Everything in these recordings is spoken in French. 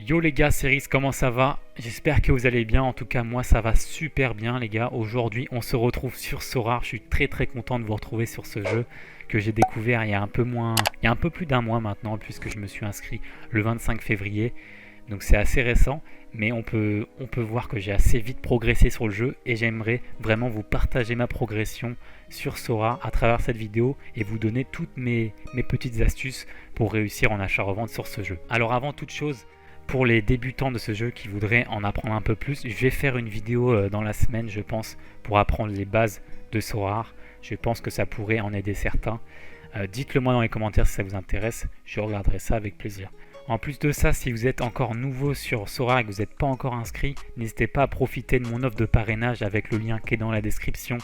Yo les gars, c'est Riz, comment ça va? J'espère que vous allez bien, en tout cas moi ça va super bien les gars. Aujourd'hui on se retrouve sur Sorare, je suis très content de vous retrouver sur ce jeu que j'ai découvert il y a un peu plus d'un mois maintenant puisque je me suis inscrit le 25 février. Donc c'est assez récent, mais on peut voir que j'ai assez vite progressé sur le jeu et j'aimerais vraiment vous partager ma progression sur Sora à travers cette vidéo et vous donner toutes mes petites astuces pour réussir en achat-revente sur ce jeu. Alors avant toute chose, pour les débutants de ce jeu qui voudraient en apprendre un peu plus, je vais faire une vidéo dans la semaine, je pense, pour apprendre les bases de Sora. Je pense que ça pourrait en aider certains. Dites-le moi dans les commentaires si ça vous intéresse, je regarderai ça avec plaisir. En plus de ça, si vous êtes encore nouveau sur Sora et que vous n'êtes pas encore inscrit, n'hésitez pas à profiter de mon offre de parrainage avec le lien qui est dans la description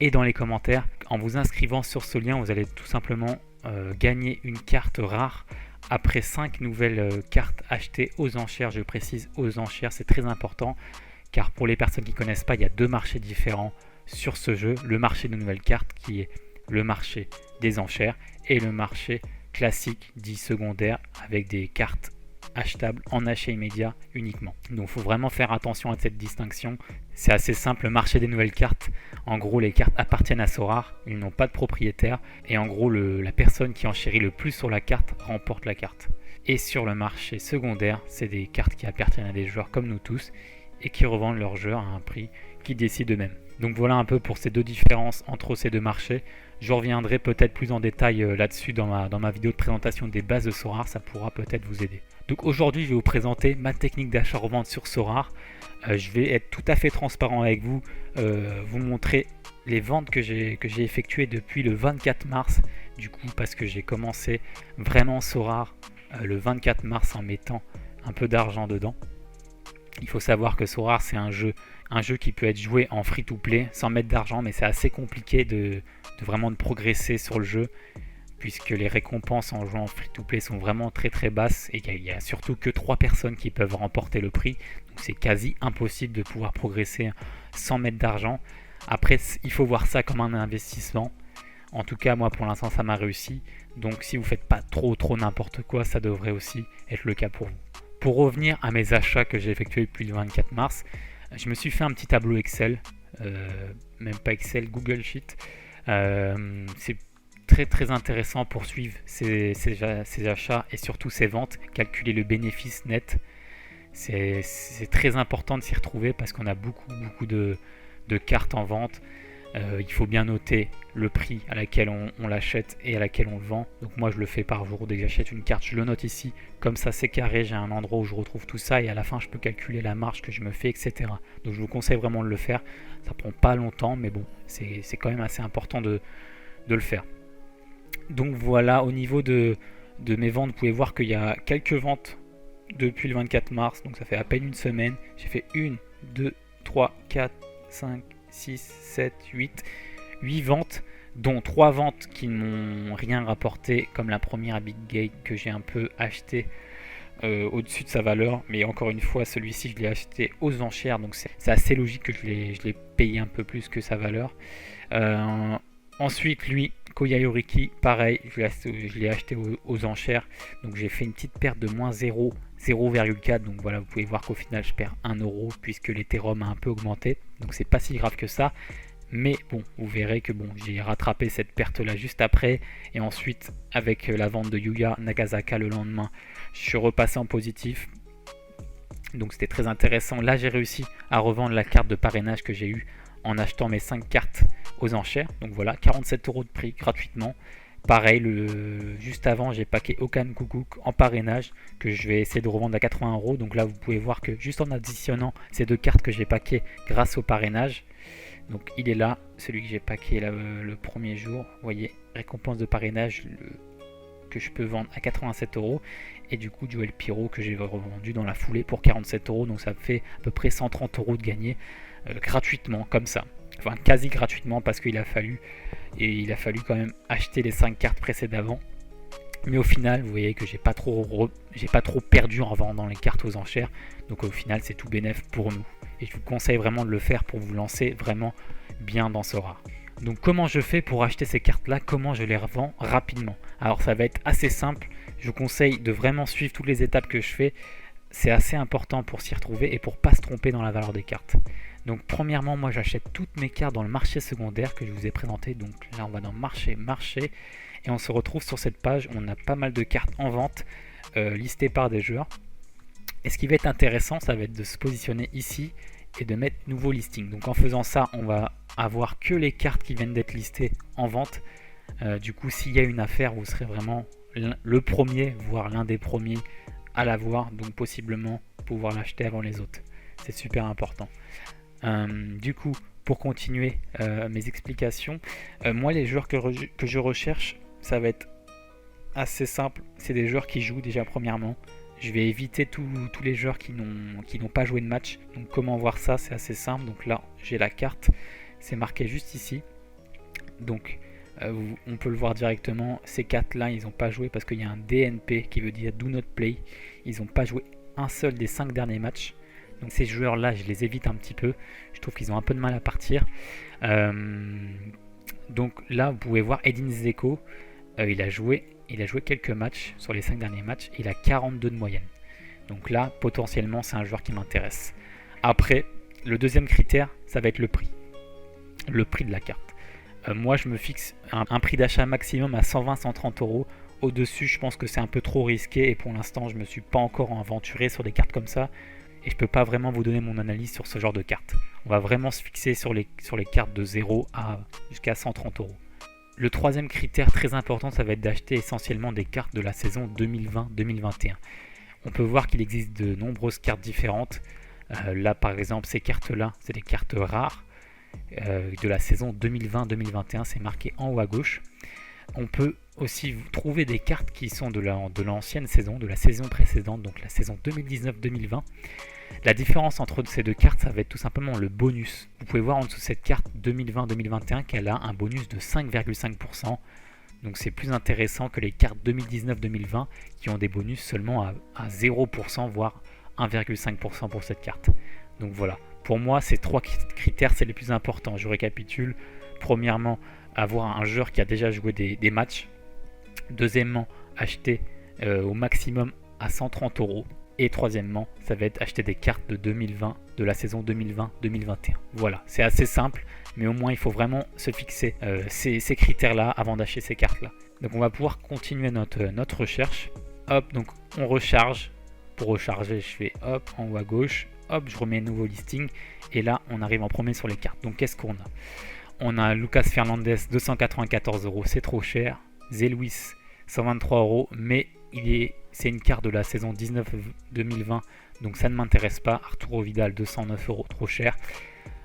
et dans les commentaires. En vous inscrivant sur ce lien, vous allez tout simplement gagner une carte rare après 5 nouvelles cartes achetées aux enchères. Je précise aux enchères, c'est très important car pour les personnes qui ne connaissent pas, il y a deux marchés différents sur ce jeu. Le marché de nouvelles cartes qui est le marché des enchères et le marché classique dit secondaire avec des cartes achetables en achat immédiat uniquement. Donc il faut vraiment faire attention à cette distinction. C'est assez simple, le marché des nouvelles cartes, en gros les cartes appartiennent à Sorare, ils n'ont pas de propriétaire et en gros la personne qui enchérit le plus sur la carte remporte la carte. Et sur le marché secondaire, c'est des cartes qui appartiennent à des joueurs comme nous tous et qui revendent leurs joueurs à un prix qu'ils décident eux-mêmes. Donc voilà un peu pour ces deux différences entre ces deux marchés. Je reviendrai peut-être plus en détail là-dessus dans ma vidéo de présentation des bases de Sorare, ça pourra peut-être vous aider. Donc aujourd'hui je vais vous présenter ma technique d'achat-revente sur Sorare. Je vais être tout à fait transparent avec vous, vous montrer les ventes que j'ai effectuées depuis le 24 mars, du coup parce que j'ai commencé vraiment Sorare le 24 mars en mettant un peu d'argent dedans. Il faut savoir que Sorare c'est un jeu qui peut être joué en free-to-play sans mettre d'argent, mais c'est assez compliqué de vraiment de progresser sur le jeu puisque les récompenses en jouant en free-to-play sont vraiment très basses et il n'y a surtout que 3 personnes qui peuvent remporter le prix, donc c'est quasi impossible de pouvoir progresser sans mettre d'argent. Après il faut voir ça comme un investissement, en tout cas moi pour l'instant ça m'a réussi, donc si vous faites pas trop n'importe quoi, ça devrait aussi être le cas pour vous. Pour revenir à mes achats que j'ai effectués depuis le 24 mars, je me suis fait un petit tableau Excel, même pas Excel, Google Sheet. C'est très intéressant pour suivre ces achats et surtout ces ventes, calculer le bénéfice net. C'est très important de s'y retrouver parce qu'on a beaucoup de cartes en vente. Il faut bien noter le prix à laquelle on l'achète et à laquelle on le vend. Donc moi je le fais par jour. Dès que j'achète une carte, je le note ici. Comme ça c'est carré, j'ai un endroit où je retrouve tout ça et à la fin je peux calculer la marge que je me fais, etc. Donc je vous conseille vraiment de le faire. Ça prend pas longtemps, mais bon, c'est quand même assez important de le faire. Donc voilà, au niveau de mes ventes, vous pouvez voir qu'il y a quelques ventes depuis le 24 mars. Donc ça fait à peine une semaine. J'ai fait 1, 2, 3, 4, 5, 6, 7, 8 ventes, dont 3 ventes qui ne m'ont rien rapporté, comme la première à Big Gate que j'ai un peu acheté au-dessus de sa valeur, mais encore une fois celui-ci je l'ai acheté aux enchères, donc c'est assez logique que je l'ai payé un peu plus que sa valeur. Ensuite lui, Koyayoriki, pareil, je l'ai acheté aux enchères, donc j'ai fait une petite perte de moins 0,4, donc voilà, vous pouvez voir qu'au final je perds 1 euro puisque l'Ethereum a un peu augmenté, donc c'est pas si grave que ça, mais bon, vous verrez que bon, j'ai rattrapé cette perte là juste après, et ensuite avec la vente de Yuya Nagasaka le lendemain, je suis repassé en positif, donc c'était très intéressant. Là j'ai réussi à revendre la carte de parrainage que j'ai eue en achetant mes 5 cartes aux enchères, donc voilà, 47 euros de prix gratuitement. Pareil, juste avant, j'ai packé Okan Kukuk en parrainage que je vais essayer de revendre à 80 euros. Donc là, vous pouvez voir que juste en additionnant ces deux cartes que j'ai packé grâce au parrainage, donc il est là, celui que j'ai packé le premier jour. Vous voyez, récompense de parrainage que je peux vendre à 87 euros. Et du coup, Joel Pyro que j'ai revendu dans la foulée pour 47 euros. Donc ça me fait à peu près 130 euros de gagné gratuitement, comme ça. Enfin, quasi gratuitement parce qu'il a fallu quand même acheter les 5 cartes précédemment, mais au final vous voyez que j'ai pas trop perdu en vendant les cartes aux enchères, donc au final c'est tout bénef pour nous et je vous conseille vraiment de le faire pour vous lancer vraiment bien dans Sora. Donc comment je fais pour acheter ces cartes là, comment je les revends rapidement? Alors ça va être assez simple, je vous conseille de vraiment suivre toutes les étapes que je fais. c'est assez important pour s'y retrouver et pour pas se tromper dans la valeur des cartes. Donc premièrement, moi j'achète toutes mes cartes dans le marché secondaire que je vous ai présenté. Donc là on va dans marché, et on se retrouve sur cette page. On a pas mal de cartes en vente listées par des joueurs. Et ce qui va être intéressant, ça va être de se positionner ici et de mettre nouveau listing. Donc en faisant ça, on va avoir que les cartes qui viennent d'être listées en vente. Du coup, s'il y a une affaire, vous serez vraiment le premier, voire l'un des premiers à l'avoir, donc possiblement pouvoir l'acheter avant les autres. C'est super important. Du coup, pour continuer mes explications, moi les joueurs que je recherche, ça va être assez simple. C'est des joueurs qui jouent déjà premièrement. Je vais éviter tous les joueurs qui n'ont pas joué de match. Donc comment voir ça? C'est assez simple. Donc là, j'ai la carte. C'est marqué juste ici. Donc on peut le voir directement. Ces 4-là, ils n'ont pas joué parce qu'il y a un DNP qui veut dire Do Not Play. Ils n'ont pas joué un seul des 5 derniers matchs. Donc ces joueurs-là, je les évite un petit peu. Je trouve qu'ils ont un peu de mal à partir. Donc là, vous pouvez voir Edin Dzeko. Il a joué quelques matchs sur les 5 derniers matchs. Il a 42 de moyenne. Donc là, potentiellement, c'est un joueur qui m'intéresse. Après, le deuxième critère, ça va être le prix. Le prix de la carte. Moi, je me fixe un prix d'achat maximum à 120-130 euros. Au-dessus, je pense que c'est un peu trop risqué. Et pour l'instant, je ne me suis pas encore aventuré sur des cartes comme ça. Et je ne peux pas vraiment vous donner mon analyse sur ce genre de cartes. On va vraiment se fixer sur les cartes de 0 jusqu'à 130 euros. Le troisième critère très important, ça va être d'acheter essentiellement des cartes de la saison 2020-2021. On peut voir qu'il existe de nombreuses cartes différentes. Là, par exemple, ces cartes-là, c'est des cartes rares de la saison 2020-2021. C'est marqué en haut à gauche. On peut aussi trouver des cartes qui sont de l'ancienne saison, de la saison précédente, donc la saison 2019-2020. La différence entre ces deux cartes, ça va être tout simplement le bonus. Vous pouvez voir en dessous de cette carte 2020-2021 qu'elle a un bonus de 5,5%. Donc c'est plus intéressant que les cartes 2019-2020 qui ont des bonus seulement à 0%, voire 1,5% pour cette carte. Donc voilà, pour moi ces 3 critères c'est les plus importants. Je récapitule. Premièrement, avoir un joueur qui a déjà joué des matchs. Deuxièmement, acheter au maximum à 130 euros. Et troisièmement, ça va être acheter des cartes de 2020, de la saison 2020-2021. Voilà, c'est assez simple, mais au moins il faut vraiment se fixer ces critères-là avant d'acheter ces cartes-là. Donc on va pouvoir continuer notre recherche. Hop, donc on recharge. Pour recharger, je fais hop, en haut à gauche. Hop, je remets un nouveau listing. Et là, on arrive en premier sur les cartes. Donc qu'est-ce qu'on a? On a Lucas Fernandez, 294 euros, c'est trop cher. Zé Luis, 123 euros, mais c'est une carte de la saison 19-2020, donc ça ne m'intéresse pas. Arturo Vidal, 209 euros, trop cher.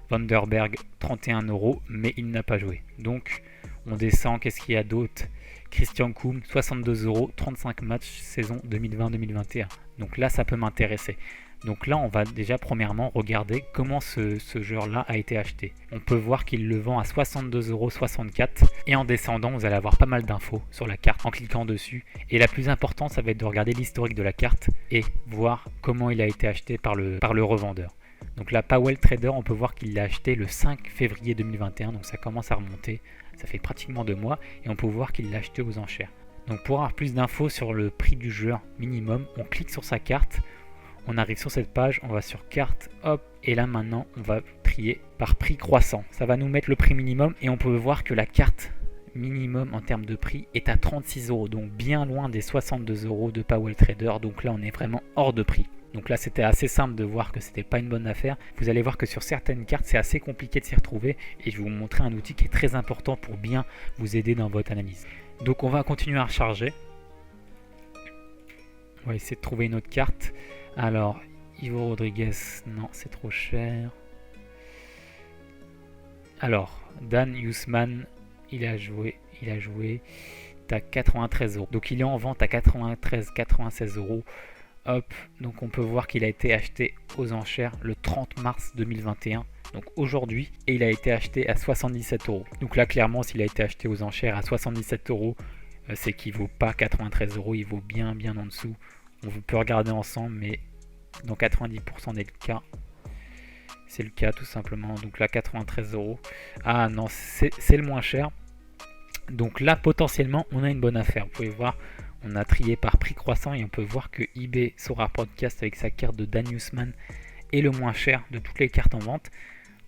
Vanderberg, 31 euros, mais il n'a pas joué. Donc on descend, qu'est-ce qu'il y a d'autre? Christian Koum, 62 euros, 35 matchs, saison 2020-2021. Donc là, ça peut m'intéresser. Donc là, on va déjà premièrement regarder comment ce joueur-là a été acheté. On peut voir qu'il le vend à 62,64 €. Et en descendant, vous allez avoir pas mal d'infos sur la carte en cliquant dessus. Et la plus importante, ça va être de regarder l'historique de la carte et voir comment il a été acheté par le revendeur. Donc là, Powell Trader, on peut voir qu'il l'a acheté le 5 février 2021. Donc ça commence à remonter. Ça fait pratiquement 2 mois. Et on peut voir qu'il l'a acheté aux enchères. Donc pour avoir plus d'infos sur le prix du joueur minimum, on clique sur sa carte. On arrive sur cette page, on va sur carte, hop, et là maintenant on va trier par prix croissant. Ça va nous mettre le prix minimum et on peut voir que la carte minimum en termes de prix est à 36 euros, donc bien loin des 62 euros de Powell Trader. Donc là on est vraiment hors de prix. Donc là c'était assez simple de voir que c'était pas une bonne affaire. Vous allez voir que sur certaines cartes c'est assez compliqué de s'y retrouver et je vais vous montrer un outil qui est très important pour bien vous aider dans votre analyse. Donc on va continuer à recharger. On va essayer de trouver une autre carte. Alors, Ivo Rodriguez, non, c'est trop cher. Alors, Dan Usman, il a joué, t'as 93 euros. Donc il est en vente à 96 euros. Hop, donc on peut voir qu'il a été acheté aux enchères le 30 mars 2021. Donc aujourd'hui, et il a été acheté à 77 euros. Donc là, clairement, s'il a été acheté aux enchères à 77 euros, c'est qu'il ne vaut pas 93 euros, il vaut bien en dessous. On peut regarder ensemble, mais dans 90% des cas, c'est le cas tout simplement. Donc là, 93 euros. Ah non, c'est le moins cher. Donc là, potentiellement, on a une bonne affaire. Vous pouvez voir, on a trié par prix croissant et on peut voir que eBay Sorare Podcast avec sa carte de Dan Newsman est le moins cher de toutes les cartes en vente.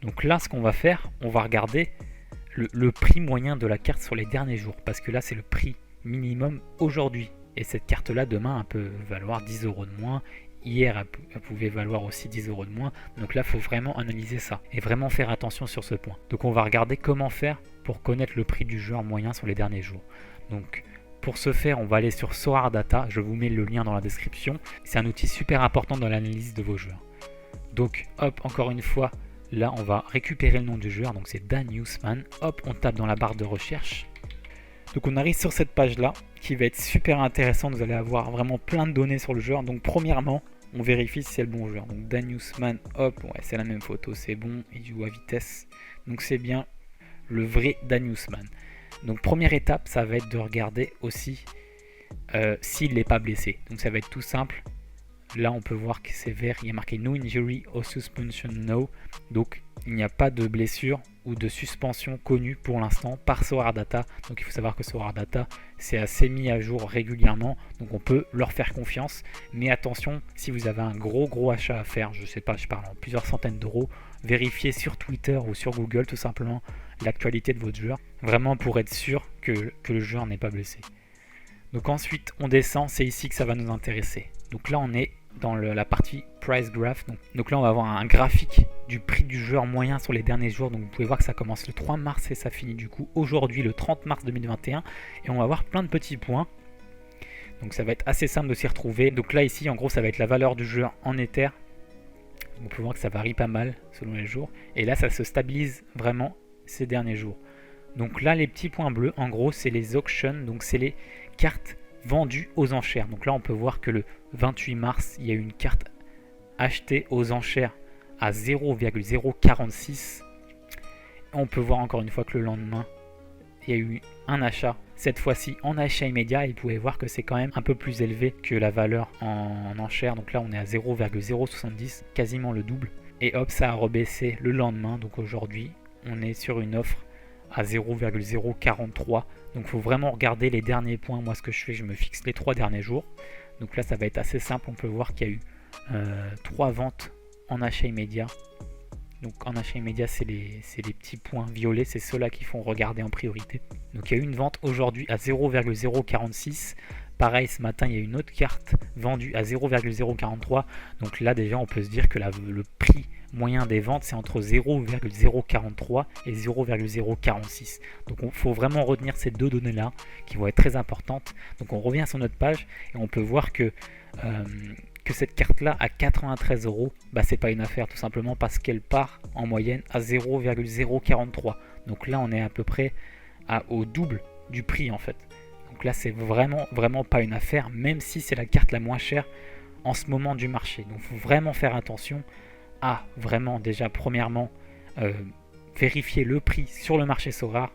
Donc là, ce qu'on va faire, on va regarder le prix moyen de la carte sur les derniers jours, parce que là, c'est le prix minimum aujourd'hui. Et cette carte-là, demain, elle peut valoir 10 € de moins. Hier, elle pouvait valoir aussi 10 € de moins. Donc là, il faut vraiment analyser ça et vraiment faire attention sur ce point. Donc on va regarder comment faire pour connaître le prix du joueur moyen sur les derniers jours. Donc pour ce faire, on va aller sur Sorare Data. Je vous mets le lien dans la description. C'est un outil super important dans l'analyse de vos joueurs. Donc hop, encore une fois, là on va récupérer le nom du joueur. Donc c'est Dan Newsman. Hop, on tape dans la barre de recherche. Donc on arrive sur cette page là qui va être super intéressante. Vous allez avoir vraiment plein de données sur le joueur. Donc premièrement, on vérifie si c'est le bon joueur. Donc Dan Newsman, hop, ouais, c'est la même photo, c'est bon, il joue à vitesse. Donc c'est bien le vrai Dan Newsman. Donc première étape, ça va être de regarder aussi s'il n'est pas blessé. Donc ça va être tout simple. Là on peut voir que c'est vert, il y a marqué No injury or suspension no. Donc il n'y a pas de blessure ou de suspension connue pour l'instant par Sorare Data. Donc il faut savoir que Sorare Data c'est assez mis à jour régulièrement, donc on peut leur faire confiance. Mais attention, si vous avez un gros achat à faire, je sais pas, je parle en plusieurs centaines d'euros, vérifiez sur Twitter ou sur Google tout simplement l'actualité de votre joueur, vraiment pour être sûr que le joueur n'est pas blessé. Donc ensuite on descend, c'est ici que ça va nous intéresser. Donc là on est dans la partie price graph. Donc là on va avoir un graphique du prix du joueur moyen sur les derniers jours. Donc vous pouvez voir que ça commence le 3 mars et ça finit du coup aujourd'hui le 30 mars 2021. Et on va avoir plein de petits points. Donc ça va être assez simple de s'y retrouver. Donc là ici en gros ça va être la valeur du joueur en Ether. On peut voir que ça varie pas mal selon les jours. Et là ça se stabilise vraiment ces derniers jours. Donc là les petits points bleus en gros c'est les auctions. Donc c'est les cartes vendues aux enchères. Donc là on peut voir que le 28 mars il y a eu une carte achetée aux enchères à 0,046. On peut voir encore une fois que le lendemain il y a eu un achat, cette fois-ci en achat immédiat, et vous pouvez voir que c'est quand même un peu plus élevé que la valeur en enchère. Donc là on est à 0,070, quasiment le double, et hop ça a rebaissé le lendemain. Donc aujourd'hui on est sur une offre à 0,043. Donc il faut vraiment regarder les derniers points. Moi ce que je fais, je me fixe les 3 derniers jours. Donc là ça va être assez simple, on peut voir qu'il y a eu 3 ventes en achat immédiat. Donc en achat immédiat c'est les petits points violets, c'est ceux-là qui font regarder en priorité. Donc il y a eu une vente aujourd'hui à 0,046. Pareil, ce matin il y a une autre carte vendue à 0,043. Donc là déjà on peut se dire que le prix moyen des ventes c'est entre 0,043 et 0,046. Donc il faut vraiment retenir ces deux données là qui vont être très importantes. Donc on revient sur notre page et on peut voir que cette carte là à 93 €, bah c'est pas une affaire tout simplement parce qu'elle part en moyenne à 0,043. Donc là on est à peu près au double du prix en fait. Donc là c'est vraiment pas une affaire, même si c'est la carte la moins chère en ce moment du marché. Donc il faut vraiment faire attention à vraiment déjà premièrement vérifier le prix sur le marché Sorare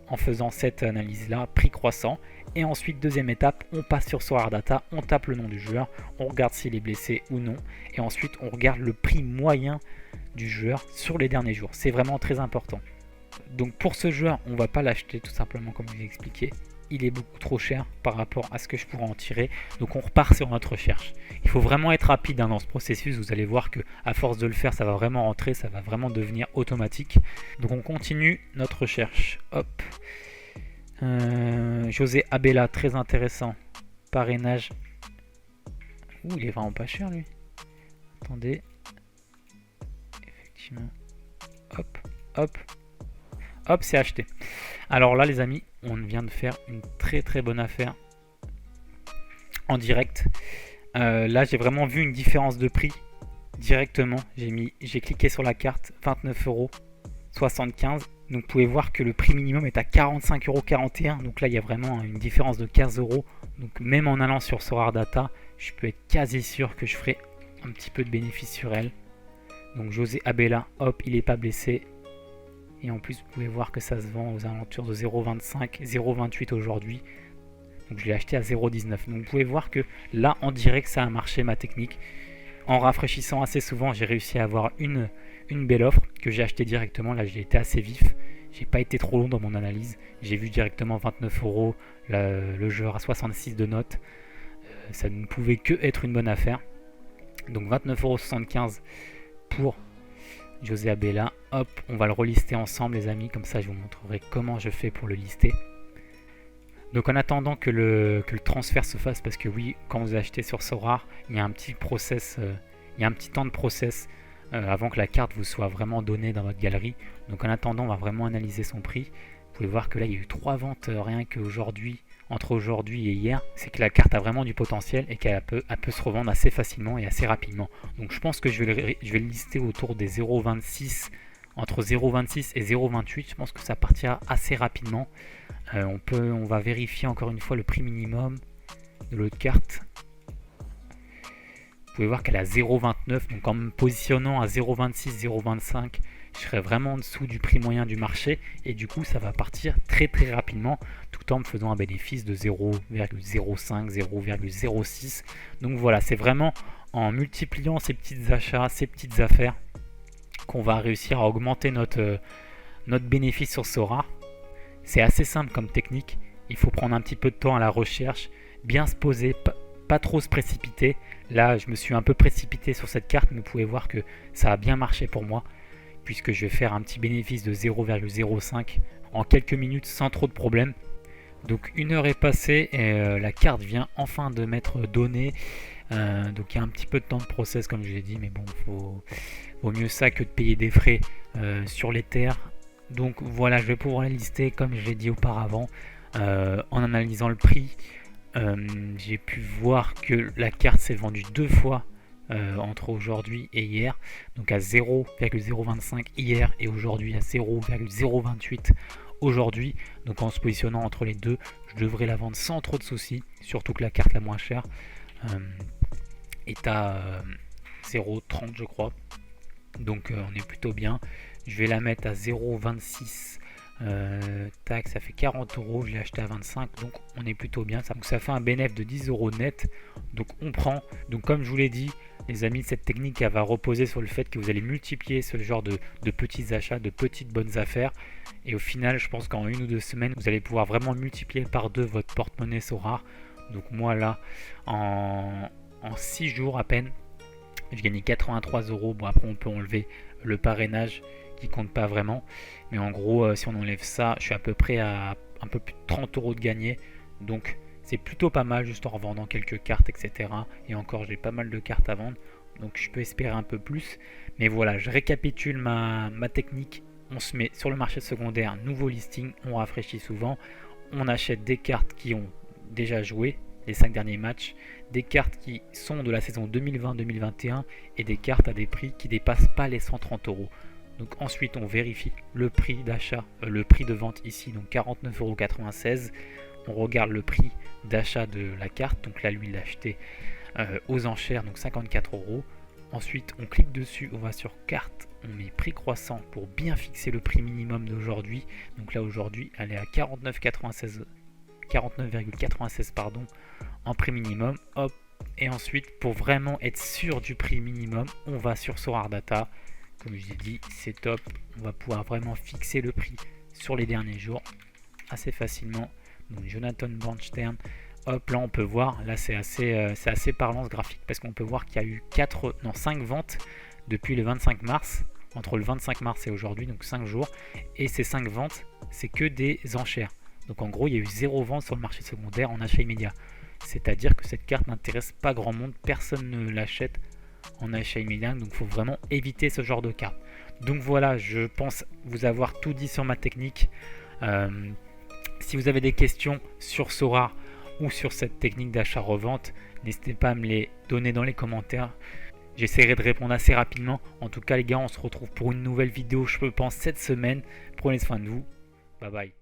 en faisant cette analyse là, prix croissant. Et ensuite deuxième étape, on passe sur Sorare Data, on tape le nom du joueur, on regarde s'il est blessé ou non, et ensuite on regarde le prix moyen du joueur sur les derniers jours. C'est vraiment très important. Donc pour ce joueur, on ne va pas l'acheter tout simplement comme je vous ai expliqué. Il est beaucoup trop cher par rapport à ce que je pourrais en tirer. Donc on repart sur notre recherche. Il faut vraiment être rapide dans ce processus. Vous allez voir que à force de le faire, ça va vraiment rentrer, ça va vraiment devenir automatique. Donc on continue notre recherche. Hop. José Abella, très intéressant. Parrainage. Ouh, il est vraiment pas cher lui. Attendez. Effectivement. Hop, c'est acheté. Alors là les amis, on vient de faire une très bonne affaire en direct. Là j'ai vraiment vu une différence de prix directement. J'ai cliqué sur la carte, 29,75 €. Donc vous pouvez voir que le prix minimum est à 45,41 €. Donc là il y a vraiment une différence de 15 €. Donc même en allant sur Sorare Data, je peux être quasi sûr que je ferai un petit peu de bénéfice sur elle. Donc José Abella, hop, il n'est pas blessé. Et en plus vous pouvez voir que ça se vend aux alentours de 0,25, 0,28 aujourd'hui. Donc je l'ai acheté à 0,19. Donc vous pouvez voir que là en direct ça a marché ma technique. En rafraîchissant assez souvent, j'ai réussi à avoir une belle offre que j'ai acheté directement. Là j'ai été assez vif. J'ai pas été trop long dans mon analyse. J'ai vu directement 29 euros le joueur à 66 de notes. Ça ne pouvait que être une bonne affaire. Donc 29,75 € pour José Abella. Hop, on va le relister ensemble les amis. Comme ça je vous montrerai comment je fais pour le lister. Donc en attendant que le transfert se fasse, parce que oui, quand vous achetez sur Sorare, il y a un petit process, il y a un petit temps de process avant que la carte vous soit vraiment donnée dans votre galerie. Donc en attendant, on va vraiment analyser son prix. Vous pouvez voir que là, il y a eu 3 ventes rien qu'aujourd'hui, entre aujourd'hui et hier. C'est que la carte a vraiment du potentiel et qu'elle peut se revendre assez facilement et assez rapidement. Donc je pense que je vais le lister autour des 0,26, entre 0,26 et 0,28. Je pense que ça partira assez rapidement. On va vérifier encore une fois le prix minimum de l'autre carte. Vous pouvez voir qu'elle est à 0,29, donc en me positionnant à 0,26, 0,25, je serai vraiment en dessous du prix moyen du marché et du coup ça va partir très très rapidement tout en me faisant un bénéfice de 0,05, 0,06. Donc voilà, c'est vraiment en multipliant ces petits achats, ces petites affaires qu'on va réussir à augmenter notre bénéfice sur Sorare. C'est assez simple comme technique, il faut prendre un petit peu de temps à la recherche, bien se poser, pas trop se précipiter. Là je me suis un peu précipité sur cette carte, mais vous pouvez voir que ça a bien marché pour moi, puisque je vais faire un petit bénéfice de 0,05 en quelques minutes sans trop de problèmes. Donc 1 heure est passée et la carte vient enfin de m'être donnée. Donc il y a un petit peu de temps de process comme je l'ai dit, mais bon, vaut mieux ça que de payer des frais sur les terres. Donc voilà, je vais pouvoir la lister comme je l'ai dit auparavant en analysant le prix. J'ai pu voir que la carte s'est vendue 2 fois entre aujourd'hui et hier, donc à 0,025 hier et aujourd'hui à 0,028 aujourd'hui. Donc en se positionnant entre les deux, je devrais la vendre sans trop de soucis, surtout que la carte la moins chère est à 0,30 je crois, donc on est plutôt bien. Je vais la mettre à 0,26. Tac, ça fait 40 €, je l'ai acheté à 25, donc on est plutôt bien. Donc ça fait un bénéfice de 10 € net, donc on prend. Donc comme je vous l'ai dit les amis, cette technique elle va reposer sur le fait que vous allez multiplier ce genre de petits achats, de petites bonnes affaires, et au final je pense qu'en 1 ou 2 semaines vous allez pouvoir vraiment multiplier par 2 votre porte-monnaie Sorare. Donc moi là en 6 jours à peine j'ai gagné 83 €. Bon après on peut enlever le parrainage qui compte pas vraiment, mais en gros si on enlève ça, je suis à peu près à un peu plus de 30 € de gagné, donc c'est plutôt pas mal juste en revendant quelques cartes etc. Et encore j'ai pas mal de cartes à vendre, donc je peux espérer un peu plus. Mais voilà, je récapitule ma technique. On se met sur le marché secondaire, nouveau listing, on rafraîchit souvent, on achète des cartes qui ont déjà joué les 5 derniers matchs, des cartes qui sont de la saison 2020-2021 et des cartes à des prix qui dépassent pas les 130 €. Donc ensuite on vérifie le prix d'achat, le prix de vente ici, donc 49,96 €. On regarde le prix d'achat de la carte, donc là lui il l'a acheté aux enchères, donc 54 €. Ensuite on clique dessus, on va sur carte, on met prix croissant pour bien fixer le prix minimum d'aujourd'hui. Donc là aujourd'hui elle est à 49,96 pardon, en prix minimum. Hop, et ensuite pour vraiment être sûr du prix minimum, on va sur Sorare Data. Comme je l'ai dit, c'est top, on va pouvoir vraiment fixer le prix sur les derniers jours assez facilement. Donc Jonathan Bornstern, hop, là on peut voir, là c'est assez parlant ce graphique, parce qu'on peut voir qu'il y a eu 5 ventes depuis le 25 mars, entre le 25 mars et aujourd'hui, donc 5 jours, et ces 5 ventes c'est que des enchères. Donc en gros il y a eu 0 vente sur le marché secondaire en achat immédiat, c'est à dire que cette carte n'intéresse pas grand monde, personne ne l'achète en achat immédiat, donc il faut vraiment éviter ce genre de carte. Donc voilà, je pense vous avoir tout dit sur ma technique. Si vous avez des questions sur Sorare ou sur cette technique d'achat-revente, n'hésitez pas à me les donner dans les commentaires. J'essaierai de répondre assez rapidement. En tout cas les gars, on se retrouve pour une nouvelle vidéo, je pense cette semaine. Prenez soin de vous. Bye bye.